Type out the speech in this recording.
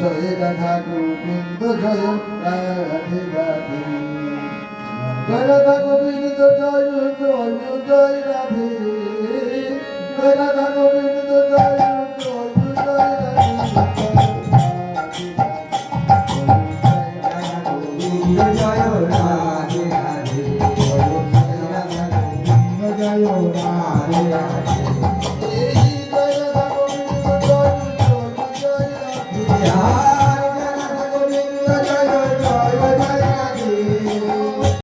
Joy Radha Govinda Joy Radhe Radhe Joy Radha Govinda Joy Joy Joy Radhe Joy Radha Govinda Joy Joy Joy Radhe Joy Radhe Radhe Joy Radha Govinda Joy Radhe Radhe Joy Radha Govinda Joy Joy Joy Radhe